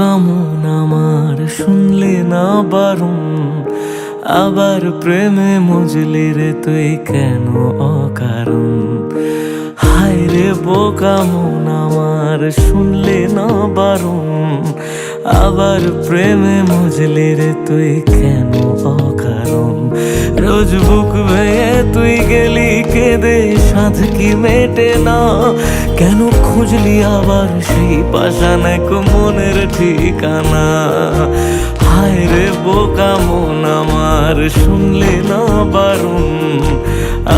বোকা মন আমার শুনলে না বারণ, আবার প্রেমে মজলি রে তুই কেন অকারণ। হায় রে বোকা মন আমার শুনলে না বারণ, আবার প্রেমে মজলি রে তুই কেন অকারণ। রোজ বুক ভেঙে তুই গেলি কেঁদে সাধ কি মেটে না, কেন খুঁজলি আবার সেই পাষাণ এক মনের ঠিকানা। হায় রে বোকা মন আমার শুনলে না বারণ,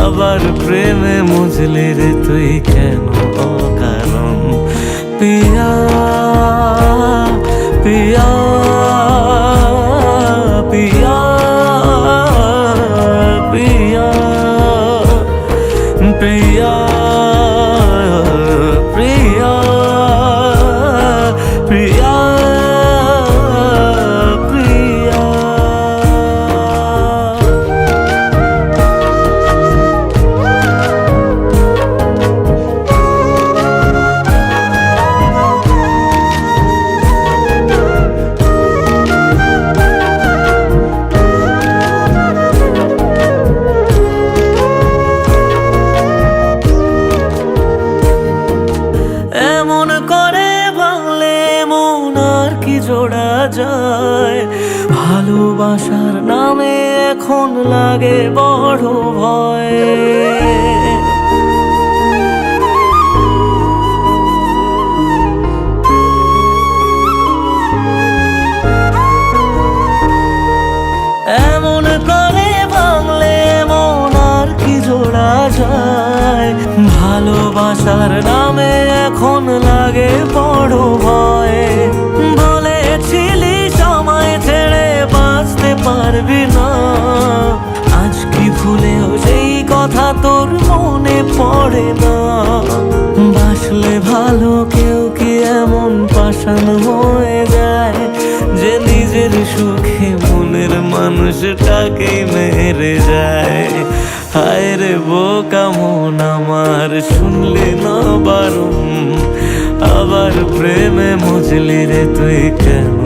আবার প্রেমে মজলি রে তুই কেন অকারণ। পিয়া পিয়া পিয়া পিয়া পিয়া প্রিয়া প্রিয়া প্রিয়া। এমন করে ভাঙলে মন আর কি জোড়া যায়, ভালোবাসার নামে এখন লাগে বড় ভয়। এমন করে ভাঙলে মন আর কি জোড়া যায়, ভালোবাসার নামে এখন লাগে বড় ভয়। বলেছিলি সময় ছেড়ে বাঁচতে পারবি না, আজ কি ভুলেও সেই কথা তোর মনে পড়ে না। বাসলে ভালো কেউ কি এমন পাষাণ হয়ে যায়, যে নিজের সুখে মনের মানুষটাকেই মেরে যায়। হায় রে বোকা মন আমার শুনলি না বারণ, আবার প্রেমে মজলি রে তুই কেন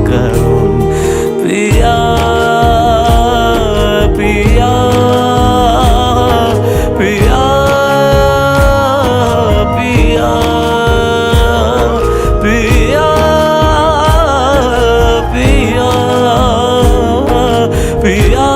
কারণ। পিয়া পিয়া পিয়া পিয়া পিয়া পিয়া পিয়া পিয়া।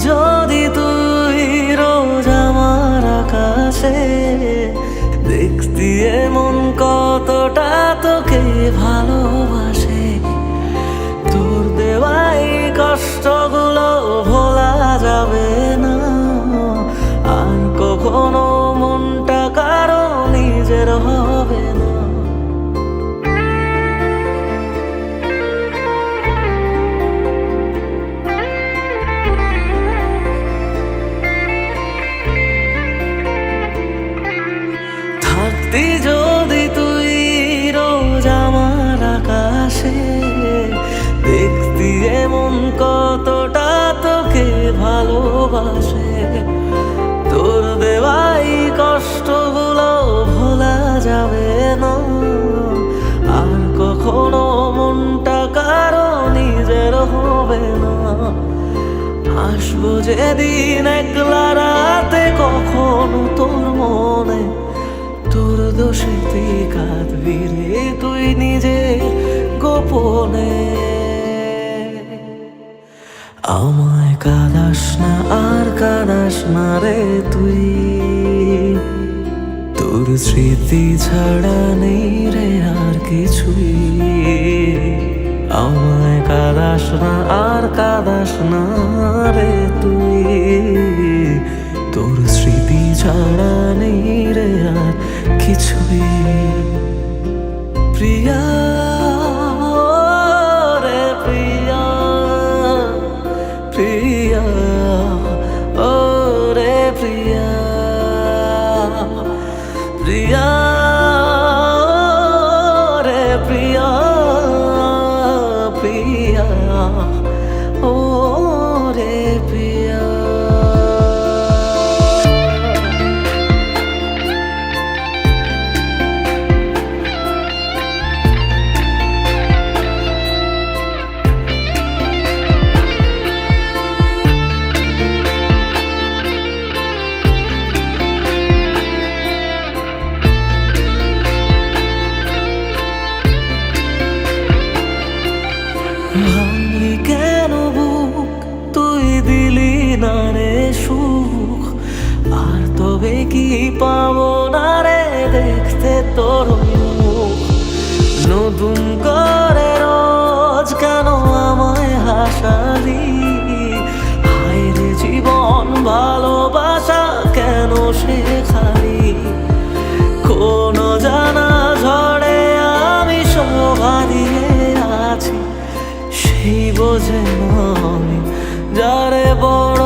যদি তুই রোজ আমার আকাশে দেখতি এমন কতটা তোকে ভালোবাসে, তোর দেওয়াই কষ্টগুলো ভোলা যাবে না, আর কখনো মনটা কারো নিজের হবে না। যদি তুই রোজ আমার আকাশে দেখতি এমন কতটা তোকে ভালোবাসে, তোর দেওয়াই কষ্টগুলো ভোলা যাবে না, আর কখনো মনটা কারো নিজের হবে না। আসবো যেদিন একলা রাতে কখনো তোর মনে, তোর দোষে তুই কাঁদবি রে তুই নিজে গোপনে। আমায় কাঁদাস না আর কাঁদাস না রে তুই, তোর স্মৃতি ছাড়া নেই রে আর কিছুই। আমায় কাঁদাস না আর কাঁদাস না রে তুই, তোর স্মৃতি ছাড়া নেই রে আর কিছুই। কি পাবো না রে দেখতে তোর মুখ। নতুন করে রোজ কেন আমায় হাসালি, হায় রে জীবন ভালোবাসা কেন শেখালি। কোনো জানা ঝড়ে আমি শোভা দিয়ে আছি, সেই বোঝে না আমি যারে বড়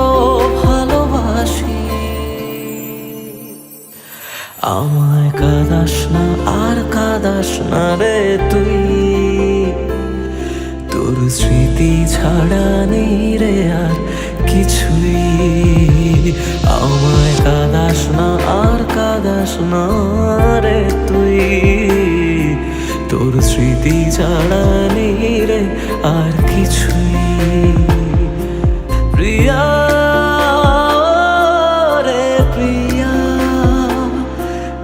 ভালোবাসি। আমায় কাঁদাস না আর কাঁদাস না রে তুই, তোর স্মৃতি ছাড়া নেই রে আর কিছুই। আমায় কাঁদাস না আর কাঁদাস না রে তুই, তোর স্মৃতি ছাড়া নেই রে আর কিছুই। প্রিয়া রে প্রিয়া,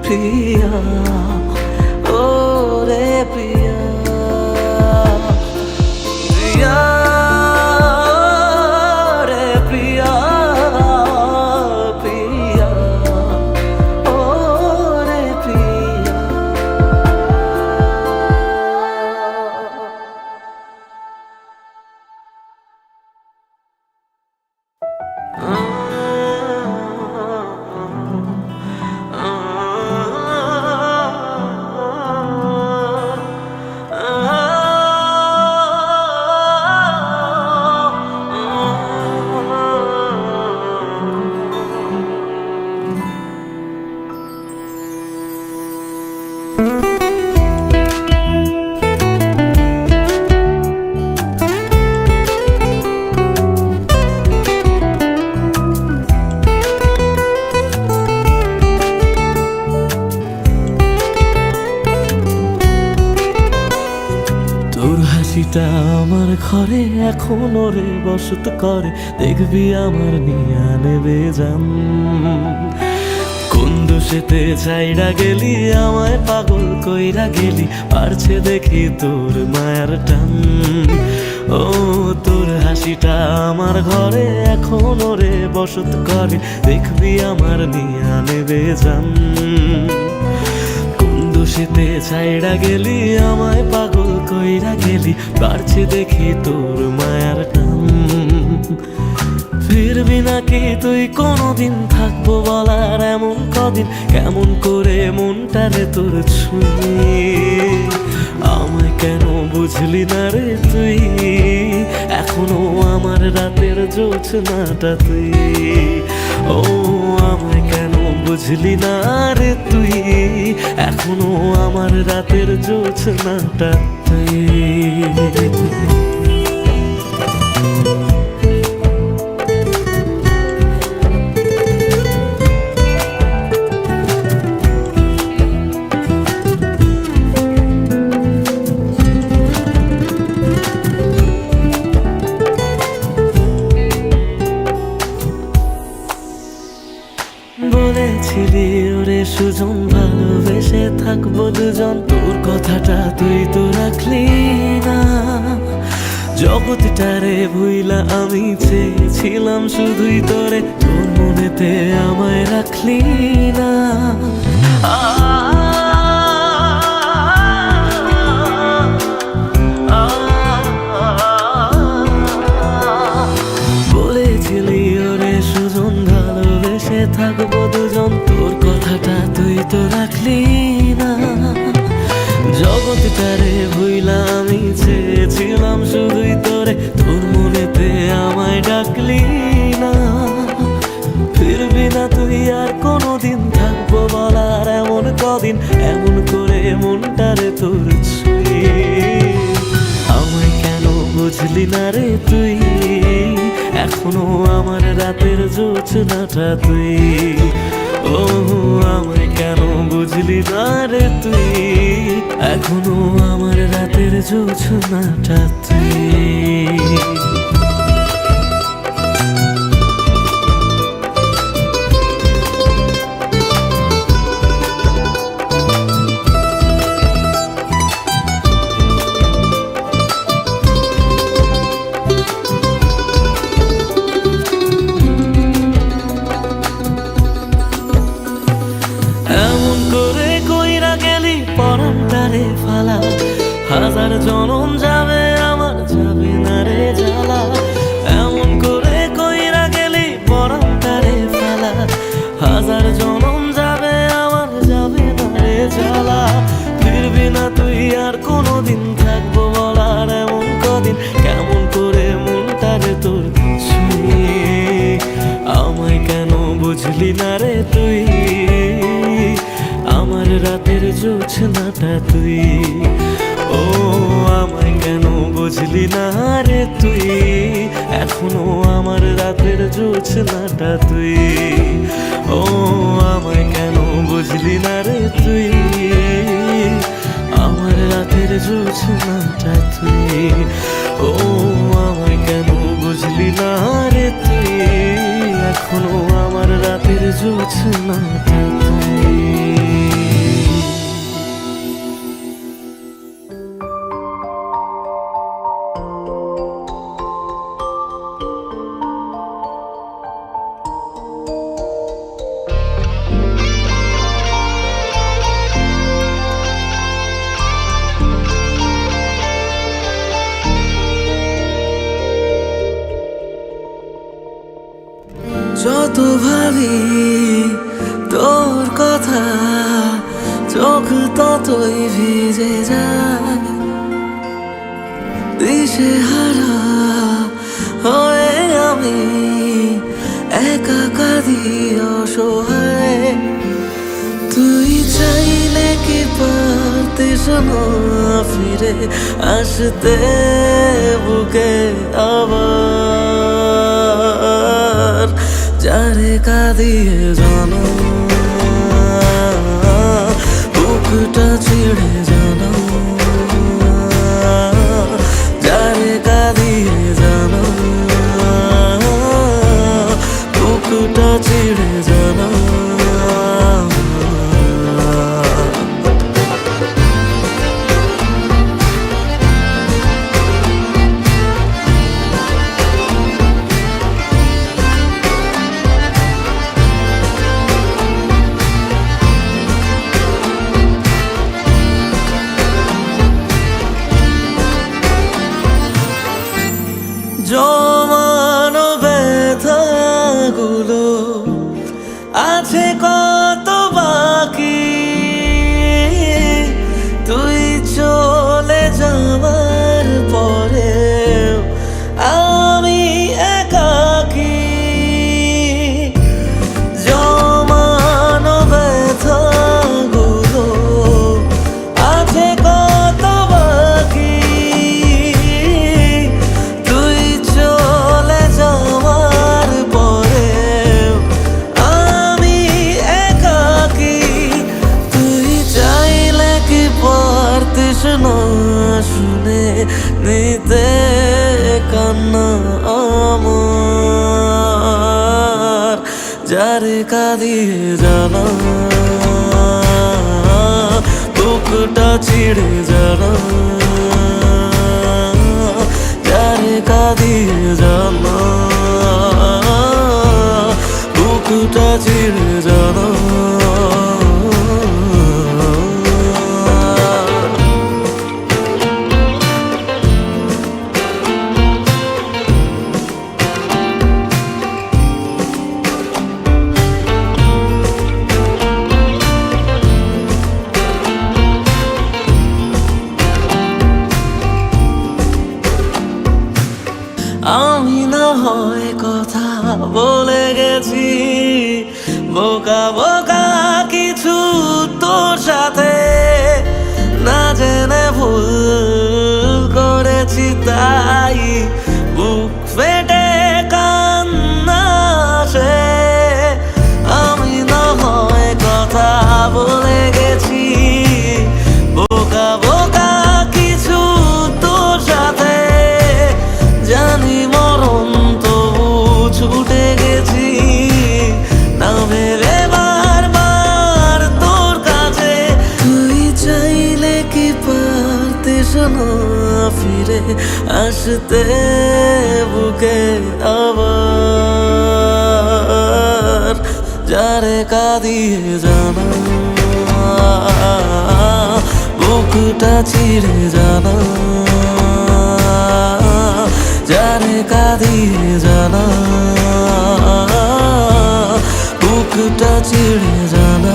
প্রিয়া ও রে প্রিয়া, প্রিয়া রে প্রিয়া, প্রিয়া ও রে প্রিয়া। তোর হাসিটা আমার ঘরে এখনো রে বসত করে, দেখবি আমার নিয়া নেবে জান। কোন দোষেতে চাইরা গেলি আমায় পাগল কইরা গেলি, পারছে দেখি তোর মায়ার টান। ও তোর হাসিটা আমার ঘরে এখনো রে বসত করে, দেখবি আমার নিয়া নেবে জান। দোষেতে ছাইড়া গেলি আমায় পাগল কইরা গেলি, পারছে দেখি তোর মায়ার টান। ফিরবি নাকি তুই কোনোদিন, থাকবো বলার এমন কদিন, কেমন করে মনটারে তোর ছুঁয়ে। আমায় কেন বুঝলি না রে তুই, এখনো আমার রাতের জোছনাটা তুই। ও আমায় কেন বুঝলি না রে তুই, এখনো আমার রাতের জোছনাটা তুই। বলেছিলি ওরে সুজন ভালোবেসে থাকবো দুজন, তোর কথাটা তুই তো রাখলি না। জগৎটারে ভুইলা আমি চেয়েছিলাম শুধুই তোরে, তোর মনেতে আমায় রাখলি না। বলেছিলি ওরে সুজন ভালোবেসে থাকবো দুজন, তোর কথাটা তুই তো রাখলি না। জগৎটারে ভুইলা আমি চেয়েছিলাম শুধুই তোরে, তোর মনেতে আমায় ডাকলি না। ফিরবি না তুই আর কোনোদিন, থাকবো বলার এমন কদিন, এমন করে মনটারে তোর ছুঁয়ে। আমায় কেন বুঝলি না রে তুই, এখনো আমার রাতের জোছনাটা তুই। ও আমায় কেন বুঝলি না রে তুই, এখনো আমার রাতের জোছনাটা তুই। হাজার জনম যাবে আমার যাবে না রে জ্বালা, এমন করে কইরা গেলি পরান্তারে ফেলা। হাজার জনম যাবে আমার যাবে না রে জ্বালা, ফিরবি না তুই আর কোনোদিন, থাকবো বলার এমন কদিন, কেমন করে মনটারে তোর ছুঁয়ে। আমায় কেন বুঝলি না রে তুই, আমার রাতের জোছনাটা তুই। ও আমায় কেন বুঝলি না রে তুই, এখনো আমার রাতের জোছনাটা তুই। ও আমায় কেন বুঝলি না রে তুই, আমার রাতের জোছনাটা তুই। ও আমায় কেন বুঝলি না রে তুই, এখনো আমার রাতের জোছনাটা তুই। যত ভাবি তোর কথা, চোখ ততই ভিজে যায়, দিশেহারা হয়ে আমি একা কাঁদি অসহায়। তুই চাইলে কি পারতিস না ফিরে আসতে বুকে আবার, যারে কাঁদিয়ে জানো বুকটা ছিঁড়ে জানো, যারে কাঁদিয়ে জানো বুকটা ছিঁড়ে জানো। জমানো ব্যথাগুলো আছে কত বাকি, তুই চলে যাওয়ার পরে আমি একাকী। জমানো ব্যথাগুলো আছে কত বাকি, তুই চলে যাওয়ার পরে আমি একাকী। তুই চাইলে কি পারতিস না শুনে নিতে কান্না আমার, যারে কাঁদিয়ে জানা বুকটা ছিঁড়ে জানা, যারে কাঁদিয়ে জানা বুকটা ছিঁড়ে জানা। আমি না হয় কথা বলে গেছি বোকা বোকা কিছু তোর সাথে, না জেনে ভুল করেছি তাই বুক ফেটে কান্না আসে। আমি না হয় কথা বলে গেছি বোকা বোকা কিছু তোর সাথে, জানি মরণ তবু ছুটে গেছি না ভেবে বারবার তোর কাছে। তুই চাইলে কি পারতিস না ফিরে আসতে বুকে আবার, যারে কাঁদিয়ে জানা বুক বুকটা চিড়ে জানা, যারে কাঁদিয়ে জানা, বুকটা চিড়ে জানা।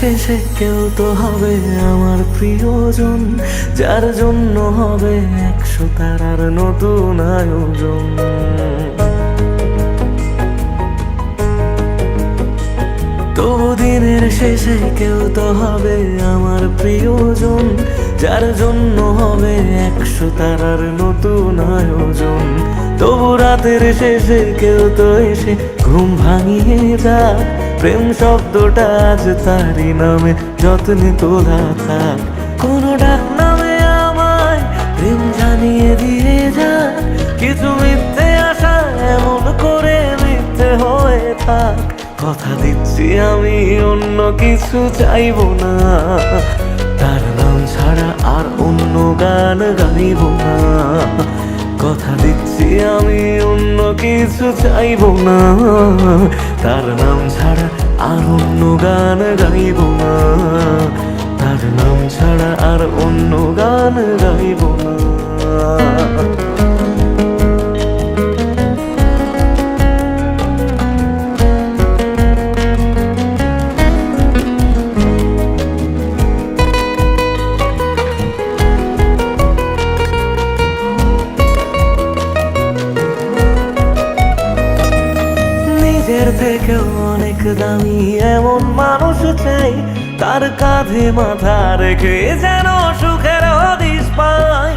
শেষে কেউ তো হবে আমার প্রিয়জন, যার জন্য হবে 100 তারার নতুন আয়োজন। তবু দিনের শেষে কেউ তো হবে আমার প্রিয়জন, যার জন্য হবে 100 তারার নতুন আয়োজন। তবু রাতের শেষে কেউ তো এসে ঘুম ভাঙিয়ে যাক, প্রেম শব্দটা আজ তারই নামে যত্নে তোলা থাক। কোনো ডাক নামে আমায় প্রেম জানিয়ে দিয়ে যাক, কিছু মিথ্যে আশা এমন করে মিথ্যে হয়ে থাক। কথা দিচ্ছি আমি অন্য কিছু চাইবো না, তার নাম ছাড়া আর অন্য গান গাইব না। কথা দিচ্ছি আমি অন্য কিছু চাইবো না, তার নাম ছাড়া আর অন্য গান গাইব না। তার নাম ছাড়া আর অন্য গান গাইব না। নিজের থেকেও অনেক দামি এমন মানুষ চাই, তার কাঁধে মাথা রেখে যেন সুখের হদিশ পাই।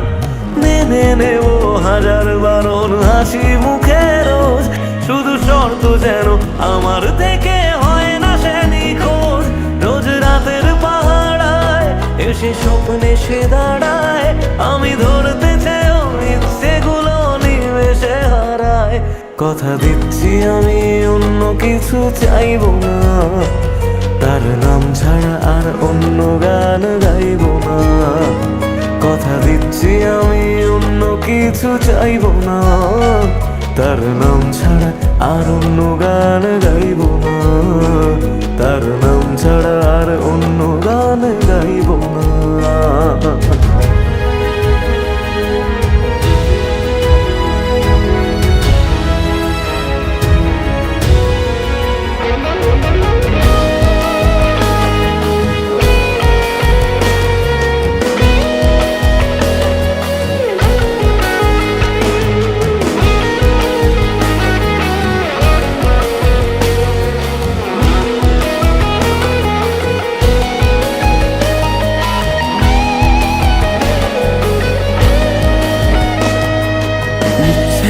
মেনে নেব 1000 বারণ হাসি মুখে রোজ, শুধু শর্ত যেন আমার থেকে হয় না সে নিখোঁজ। রোজ রাতের পাহাড়ায় এসে স্বপ্নে সে দাঁড়ায়, আমি ধরতে চেয়েও ইচ্ছেগুলো নিমেষে হারায়। কথা দিচ্ছি আমি অন্য কিছু চাইবো না, তার নাম ছাড়া আর অন্য গান গাইব না। কথা দিচ্ছি আমি অন্য কিছু চাইবো না, তার নাম ছাড়া আর অন্য গান গাইব না। তার নাম ছাড়া আর অন্য গান গাইব না।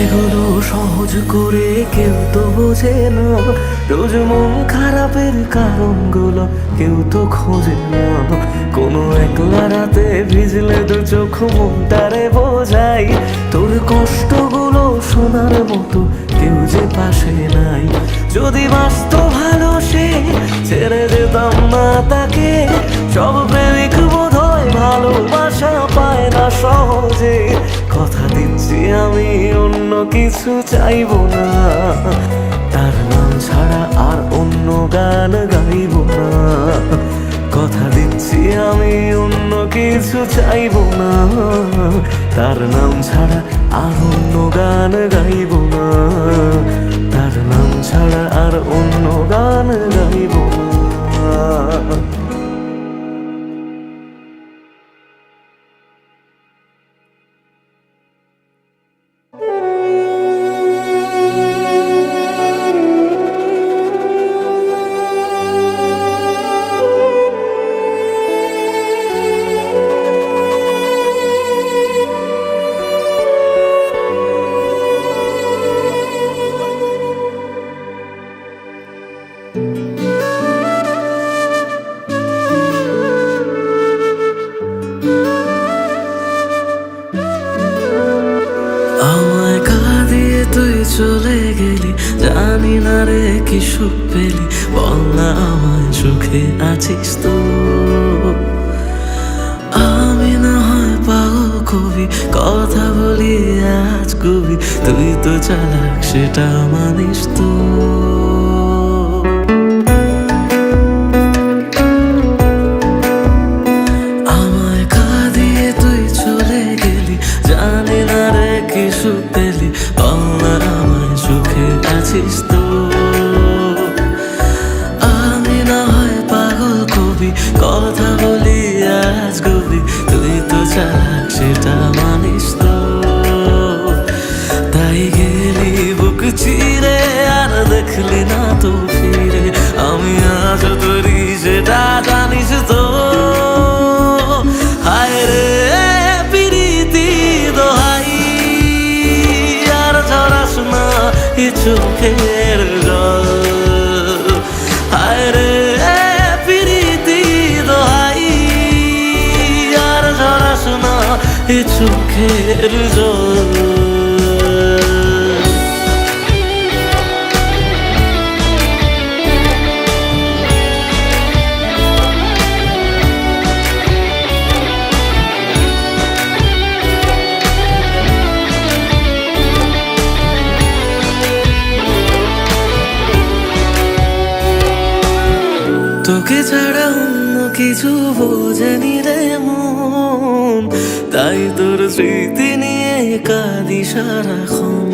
এগুলো সহজ করে কেউ তো বোঝে না, রোজ মন খারাপের কারণগুলো কেউ তো খোঁজে না। কোনো একলা রাতে ভিজলে তো চোখ মনটারে বোঝাই, তোর কষ্টগুলো শোনার মতো কেউ যে পাশে নাই। যদি বাঁচত ভালো সে ছেড়ে যেতাম না তাকে, সব প্রেমিক বোধ হয় ভালোবাসা পায় না সহজে। কথা দিচ্ছি আমি অন্য কিছু চাইবো না, তার নাম ছাড়া আর অন্য গান গাইব না। কথা দিচ্ছি আমি অন্য কিছু চাইবো না, তার নাম ছাড়া আর অন্য গান গাইব না। তার নাম ছাড়া আর অন্য গান গাইব না। আমায় কাঁদিয়ে তুই চলে গেলি, জানি না রে কি সুখ পেলি, বল না আমায় সুখে আছিস তো। আমি না হয় পাগল কবি, কথা বলি আজ কবি, তুই তো চালাক সেটা মানিস তো। আমায় কাঁদিয়ে তুই চলে গেলি, জানি না রে কি সুখ পেলি, বল না আমায় সুখে আছিস তো। আমি না হয় পাগল কবি, কথা বলি আজ কবি, তুই তো চালাক সেটা মানিস তো। তাই গেলি বুক চিরে আর দেখলি না তো ফিরে, আমি আজ তোরই সেটা জানিস তো। হায় রে প্রীতি দোহাই, আর ঝরাস না এ চোখের জল। হায় রে প্রীতি দোহাই, আর ঝরাস না এ চোখের জল। তোকে ছাড়া অন্য কিছু বোঝেনি রে মন, তাই তোর স্মৃতি নিয়ে কাঁদি সারাক্ষণ।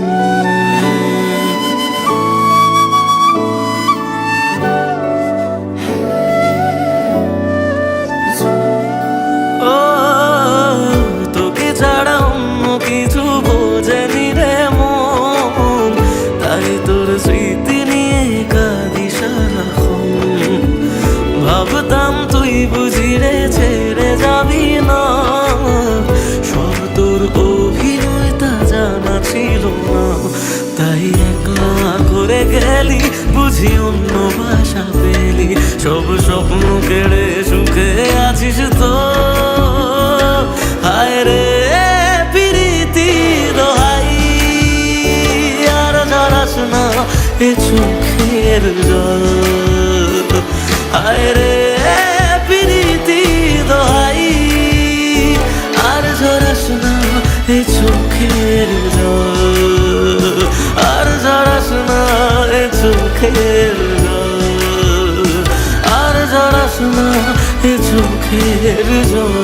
ও তোকে ছাড়া অন্য কিছু বোঝেনি রে মন, তাই তোর স্মৃতি নিয়ে কাঁদি সারাক্ষণ। ভাবতাম তুই বুঝি রে ছেড়ে যাবি না, সব তোর অভিনয় তা জানা ছিল না। তাই একলা করে গেলি, বুঝি অন্য ভাষা পেলি, সব স্বপ্ন কেড়ে সুখে আছিস তো। হায় রে প্রীতি দোহাই, আর ঝরাস না এ চোখের জল। হায় রে প্রীতি দোহাই, আর ঝরাস না এ চোখের জল। আর ঝরাস না এ চোখের জল, আর ঝরাস না এ চোখের জল।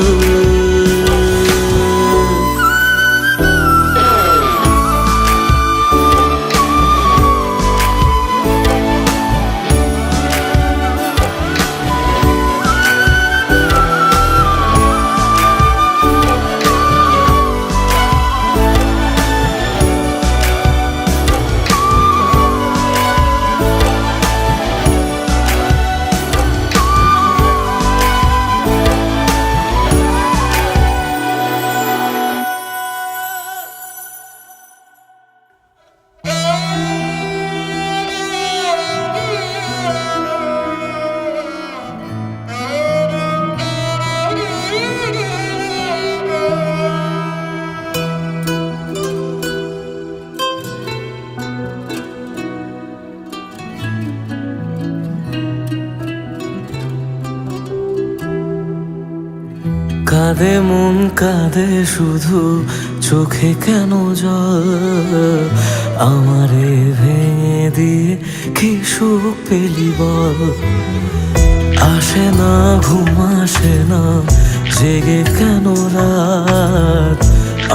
কাঁদে মন কাঁদে শুধু, চোখে কেন জল? আমারে ভেঙে দিয়ে কি সুখ পেলি বল? আসে না ঘুম আসে না, জেগে কেন রাত?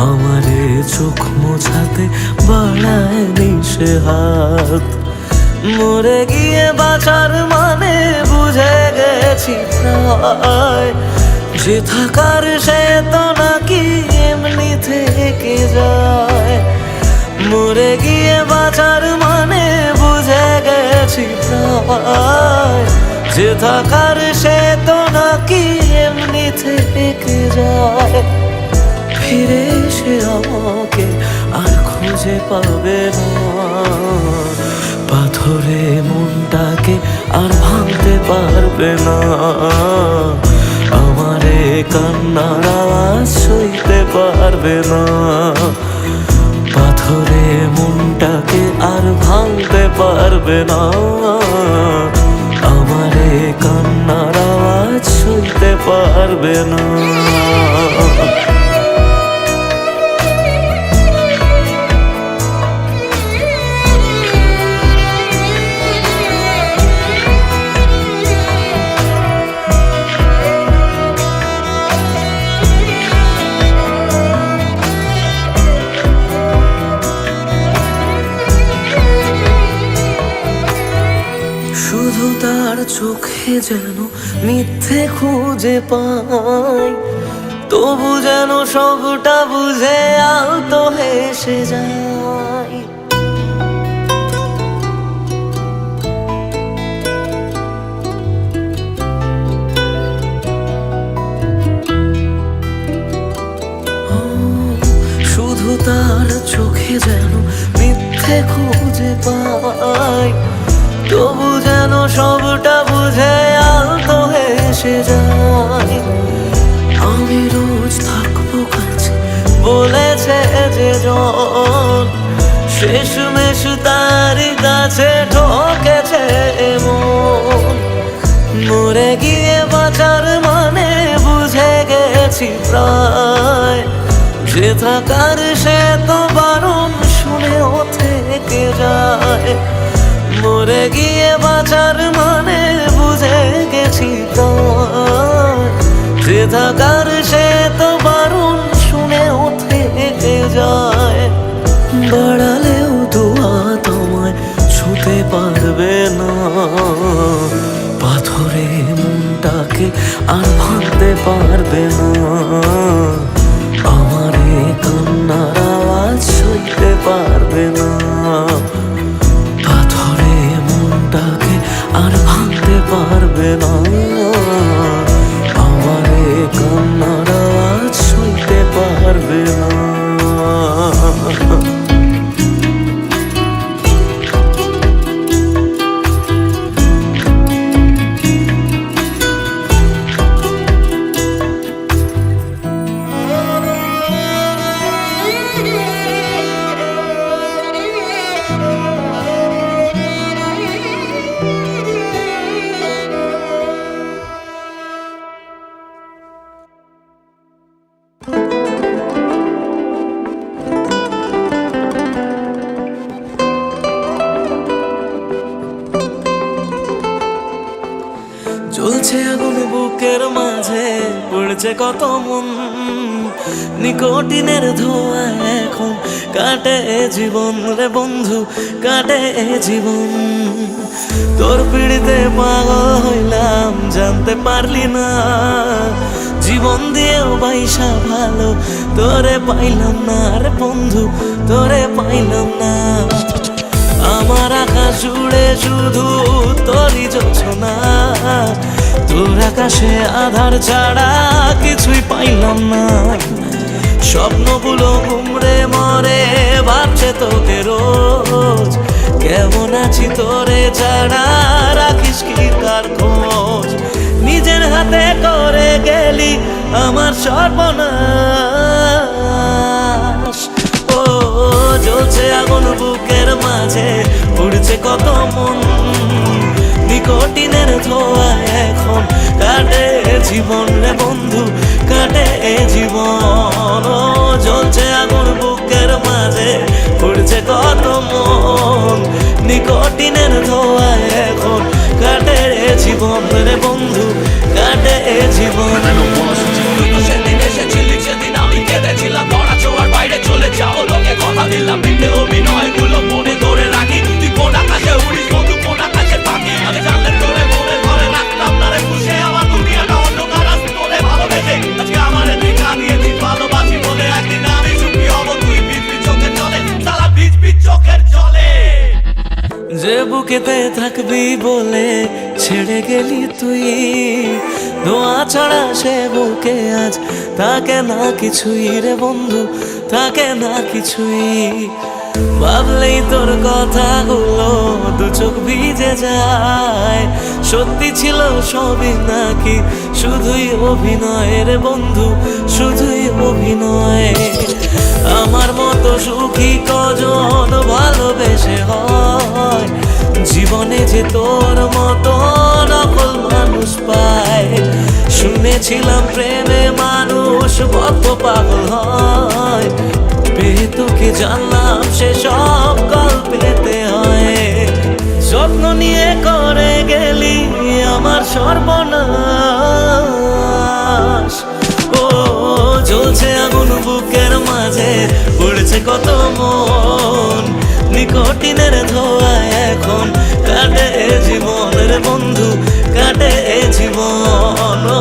আমারে চোখ মোছাতে বাড়ায় নিশে হাত। মরে গিয়ে বাঁচার মানে বুঝে গেছি প্রায়, যে থাকার সে তো নাকি এমনি থেকে যায়। মরে গিয়ে বাঁচার মানে বুঝে গেছি প্রায়, যে থাকার সে তো নাকি এমনি থেকে যায়। ফিরে এসে আমাকে আর খুঁজে পাবে না, পাথরে মনটাকে আর ভাঙতে পারবে না। আমারে কান্নার আওয়াজ সইতে পারবে না। পাথরে মনটাকে আর ভাঙতে পারবে না। আমারে কান্নার আওয়াজ সইতে পারবে না। শুধু তার চোখে যেন মিথ্যে খুঁজে পাই, তবু যেন সবটা বুঝে আলতো হেসে যায়। শুধু তার চোখে যেন মিথ্যে খুঁজে পাই, তবু যেন সবটা বুঝে আলতো হেসে যায়। আমি রোজ থাকবো কাছে বলেছে যে জন, শেষমেশ তারই কাছে ঠকেছে মন। মরে গিয়ে বাঁচার মানে বুঝে গেছি প্রায়, যে থাকার সে তো বারণ শুনেও থেকে যায়। মরে গিয়ে বাঁচার মানে বুঝে গেছি প্রায়, যে থাকার সে তো বারণ শুনেও থেকে যায়। বাড়ালেও দোয়া তোমায় ছুতে পারবে না। পাথরে মনটাকে আর ভাঙতে পারবে না। আমারে কান্নার আওয়াজ সইতে পারবে না। পাথরে মনটাকে আর ভাঙতে পারবে না। আমারে কান্নার আওয়াজ সইতে পারবে না। জ্বলছে আগুন বুকের মাঝে, পড়ছে কত মন। নিকোটিনের ধোঁয়া এখন কাটে জীবন রে বন্ধু, কাটে জীবন। তোর পিড়িতে পাগল হইলাম জানতে পারলি না। জীবন দিয়েও বাইসা ভালো তোরে পাইলাম না রে বন্ধু, তোরে পাইলাম না। আমার আকাশ জুড়ে শুধু তোরই যোছনা, তোর আকাশে আধার ছাড়া কিছুই পাইলাম না। স্বপ্নগুলো ঘুমড়ে মরে ভাবছে তোকে রোজ, কেমন আছি তোরে ছাড়া রাখিস কি তার খোঁজ। নিজের হাতে করে গেলি আমার সর্বনাশ। ও জ্বলছে আগুন বুকের মাঝে, উড়ছে কত মন। নিকোটিনের ধোঁয়া এখন কাটে জীবন রে বন্ধু, কাটে জীবন। ও জ্বলছে আগুন বুকের মাঝে, উড়ছে কত মন। নিকোটিনের ধোঁয়া এখন কাটে জীবন রে বন্ধু, কাটে জীবন। সেদিন এসেছিলি সেদিন আমি কেঁদেছিলাম, ধরা ছোঁয়ার বাইরে চলে যাও লোকে কথা দিলাম। মিথ্যে অভিনয় গুলো মনে ধরে রাখি, তুই কোন আকাশে উড়িস বন্ধু কোন আকাশে পাখি। আমি জানলে তোরে মনে ঘরে রাখতাম না রে খুশে, আমার দুনিয়াটা অন্ধকার আজ তোরে ভালোবেসে। আজকে আমার দেখা দিয়ে তুই ভালোবাসি বলে, একদিন আমি সুখী হব তুই ভিজবি চোখের জলে, সারা ভিজবি চোখের জলে। যে বুকেতে থাকবি বলে ছেড়ে গেলি তুই, ধোঁয়া ছাড়া সে বুকে আজ থাকে না কিছুই রে বন্ধু, থাকে না কিছুই। ভাবলেই তোর কথাগুলো দু চোখ ভিজে যায়। সত্যি ছিল সবই নাকি শুধুই অভিনয় রে বন্ধু, শুধুই অভিনয়? আমার মতো সুখী কজন ভালোবেসে হয়? জীবনে যে তোর মতো নকল মানুষ পায়। শুনেছিলাম প্রেমে মানুষ বদ্ধ পাগল হয়, পেয়ে তোকে জানলাম সে সব গল্পেতে হয়। যত্ন নিয়ে করে গেলি আমার সর্বনাশ। ও জ্বলছে আগুন বুকের মাঝে, পড়েছে কত মন, নিকটিনের ধোঁয়ায় এখন কাটে জীবনের বন্ধু, কাটে জীবন। ও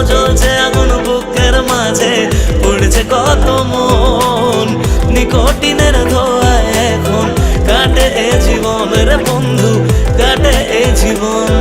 জ্বলছে আগুন বুকের মাঝে, পড়েছে কত মন, নিকটিনের ধোঁয়ায় এখন কাটে জীবনের বন্ধু, কাটে জীবন।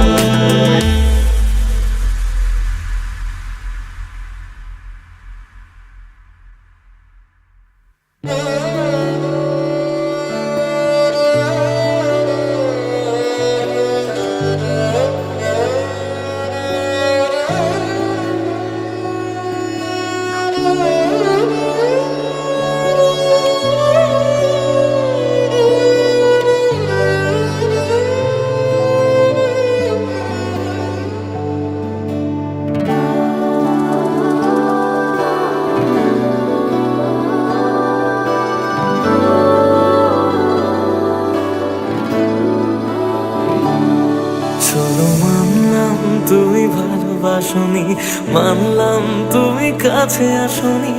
চলো মানলাম তুমি ভালোবাসনি, মানলাম তুমি কাছে আসনি,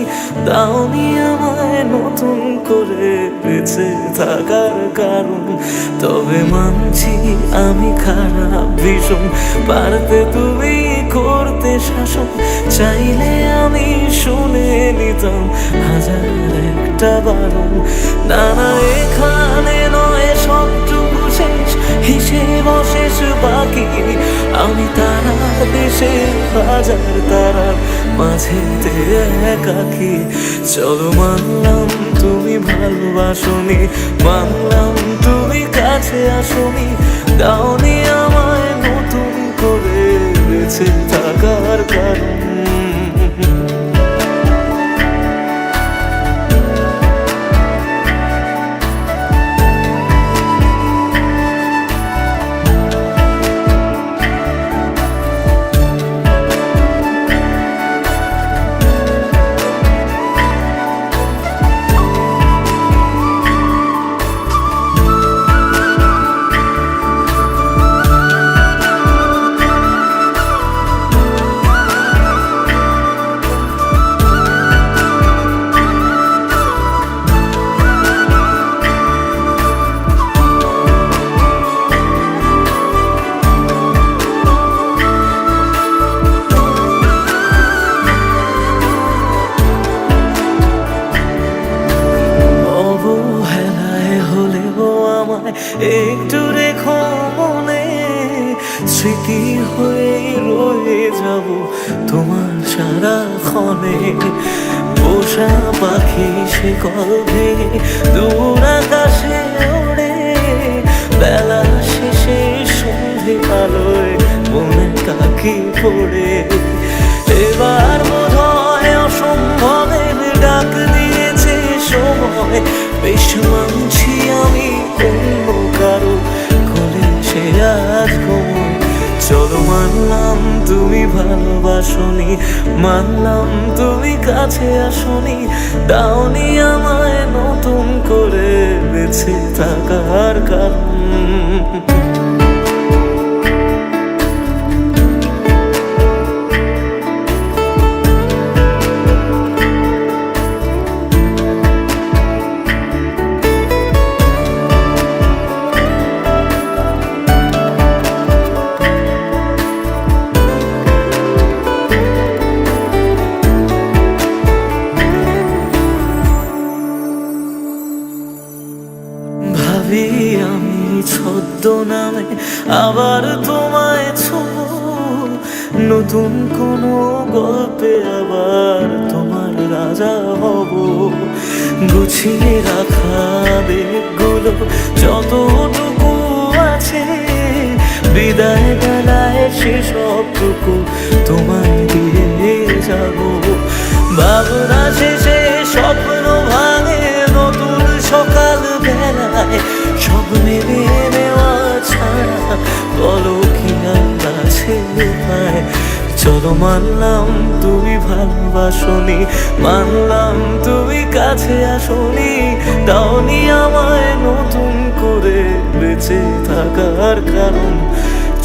দাওনি আমায় নতুন করে বেঁচে থাকার কারণ। তবে মানছি আমি খারাপ ভীষণ, পারতে তুমি করতে শাসন, চাইলে আমি শুনে নিতাম হাজার একটা বারণ। না না এখানে নয় সবটুকু শেষ, হিসেব শেষ বাকি, আমি তারা দেশে হাজার তারার মাঝেতে একাকি। চলো মানলাম তুমি ভালোবাসনি, মানলাম তুমি কাছে আসনি, দাওনি আমায় নতুন করে বেঁচে থাকার কারণ। একটু রেখো মনে, স্মৃতি হয়ে রয়ে যাব তোমার সারাক্ষণে। পোষা পাখি সে কবে দূর আকাশে ওড়ে, বেলা শেষে সন্ধে আলোয় মনে কাকি পড়ে। এবার বোধহয় অসম্ভবের ডাক দিয়েছে সময়, বেশ মানছি আমি অন্য কারো কোলে সে আজ ঘুমোয়। চলো মানলাম তুমি ভালোবাসনি, মানলাম তুমি কাছে আসনি, দাওনি আমায় নতুন করে বেঁচে থাকার কারণ। ভাবি আমি ছদ্মনামে আবার তোমায় ছোঁব, নতুন কোনো গল্পে আবার তোমার রাজা হব। গুছিয়ে রাখা ছিল যতটুকু আছে, বিদায় বেলায় সেসবটুকু তোমায় দিয়ে যাব। ভাবনা শেষে স্বপ্ন ভাঙে নতুন সকাল বেলায়, সব মেনে নেওয়া ছাড়া বলো কি আর আছে উপায়। চলো মানলাম তুমি ভালোবাসনি, মানলাম তুমি কাছে আসনি, দাওনি আমায় নতুন করে বেঁচে থাকার কারণ।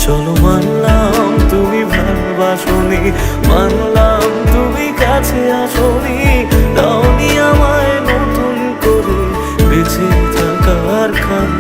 চলো মানলাম তুমি ভালোবাসনি, মানলাম তুমি কাছে আসনি, দাওনি আমায় নতুন করে বেঁচে থাকার কারণ।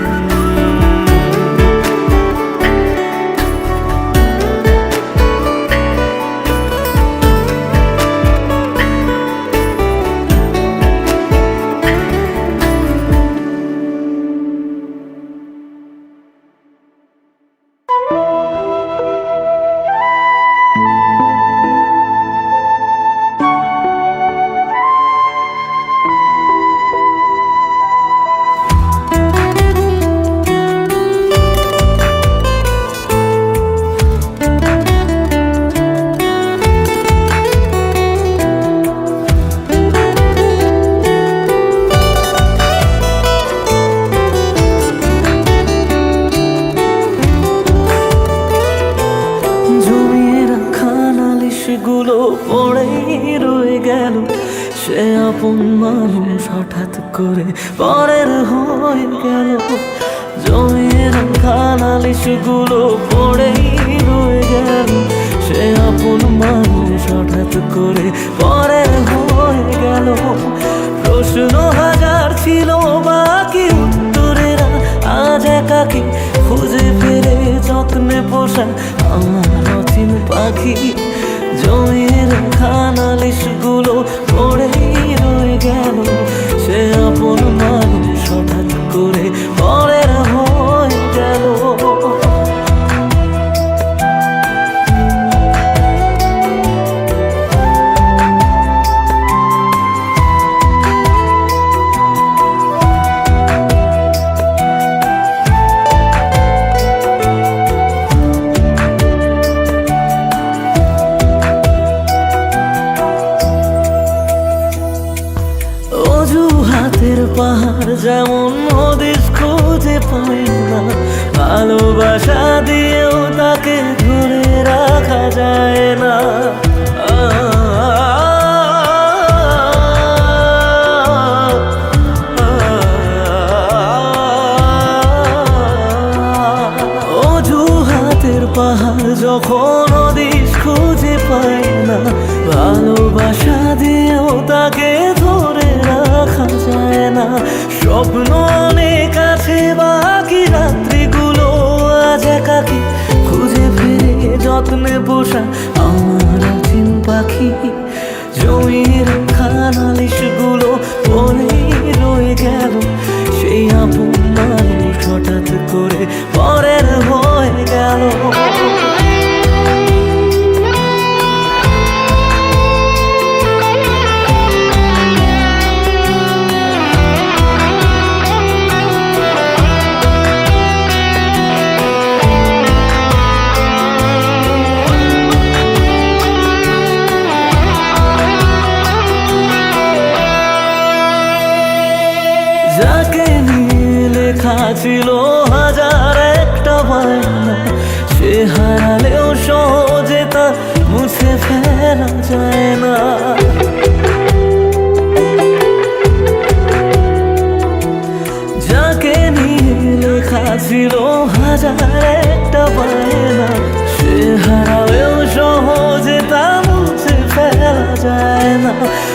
গুলো পড়েই রয়ে গেল, সে আপন মানুষ হঠাৎ করে পরের হয়ে গেল। জমিয়ে রাখা নালিশগুলো পড়েই রয়ে গেল, সে আপন মানুষ হঠাৎ করে পরের হয়ে গেল। প্রশ্ন হাজার ছিল বাকি উত্তরেরা আজ একাকি খুঁজে ফেরে যত্নে পোষা আমার অচিন পাখি। জমিয়ে রাখা নালিশগুলো পড়েই রয়ে গেল, সে আপন মানুষ হঠাৎ করে পরের হয়ে গেল। পাহাড় যেমন হদিস খুঁজে পাই না, ভালোবাসা দিয়েও তাকে ধরে রাখা যায় না। অজুহাতের পাহাড় যখন হদিস খুঁজে পাই না, ভালোবাসা দিয়েও তাকে ধরে রাখা যায় না। স্বপ্ন অনেক আছে বাকি রাত্রিগুলো আজ একাকি খুঁজে ফিরে যত্নে পোষা আমার অচিন পাখি। জমিয়ে রাখা নালিশগুলো পড়েই রয়ে গেল, সেই আপন মানুষ হঠাৎ করে পরের হয়ে গেল। যাকে নিয়ে লেখা ছিল হাজার একটা বায়না, সে হারালেও সহজে তা মুছে ফেলা যায় না। যাকে নিয়ে লেখা ছিল হাজার একটা বায়না, সে হারালেও সহজে তা মুছে ফেলা যায় না।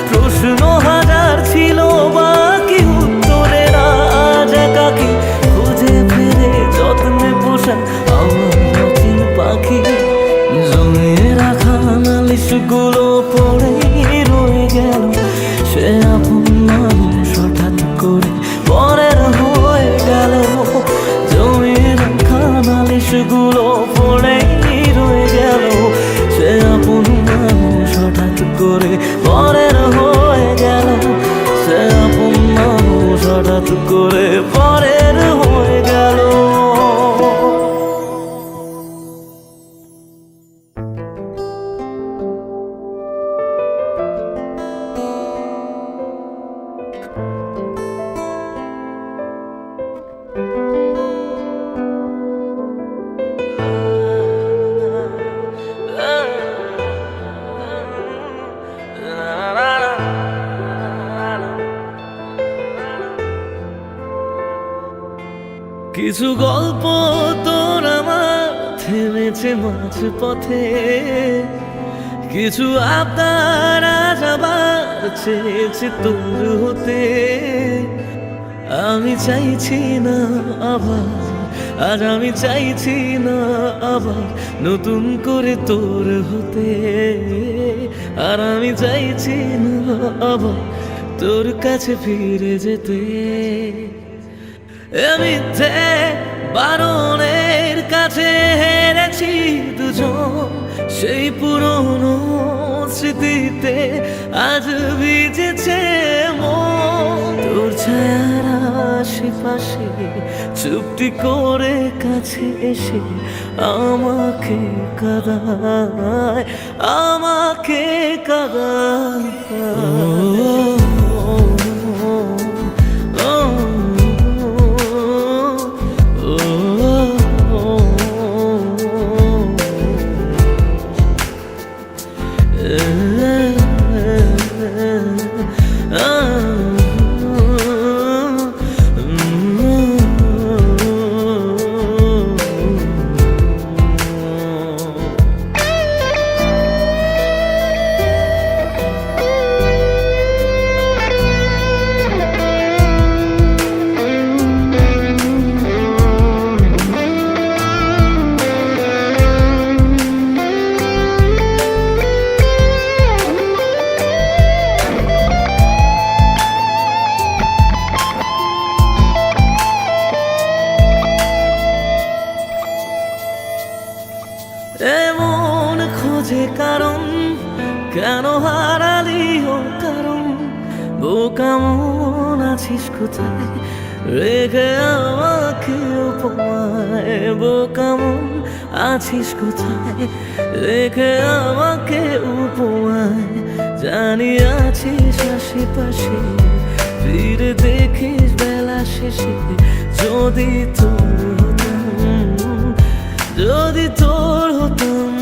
প্রশ্ন হাজার ছিল বাকি উত্তরেরা আজ একাকি খুঁজে ফিরে যত্নে পোষা আমার অচিন পাখি। জমিয়ে রাখা নালিশগুলো পড়েই রয়ে গেল, সে আপন মানুষ হঠাৎ করে পরের হয়ে গেল। জমিয়ে রাখা নালিশগুলো পড়েই রয়ে গেল, সে আপন মানুষ হঠাৎ করে পরের হয়ে গেল, সে আপন মানুষ হঠাৎ করে পরের কিছু গল্প তোর আমার থেমেছে মাঝ পথে, কিছু আবদার আজ আবার চেয়েছে তোর হতে। আমি চাইছি না আবার, আজ আমি চাইছি না আবার নতুন করে তোর হতে। আর আমি চাইছি না আবার তোর কাছে ফিরে যেতে। মিথ্যে বারণের কাছে হেরেছি দুজন, সেই পুরনো স্মৃতিতে আজ ভিজেছে মন। তোর ছায়ার আশেপাশে চুপটি করে কাছে এসে আমাকে কাঁদায়, আমাকে কাঁদায়। এমন খোঁজে কারণ, কেন হারালি ও কারণ? বোকা মন আছিস কোথায়, রেখে আমাকে উপমায়। বোকা মন আছিস কোথায়, রেখে আমাকে উপমায়। জানি আছিস আশেপাশে, ফিরে দেখিস বেলা শেষে। যদি তোর হতাম, যদি তোর হতাম।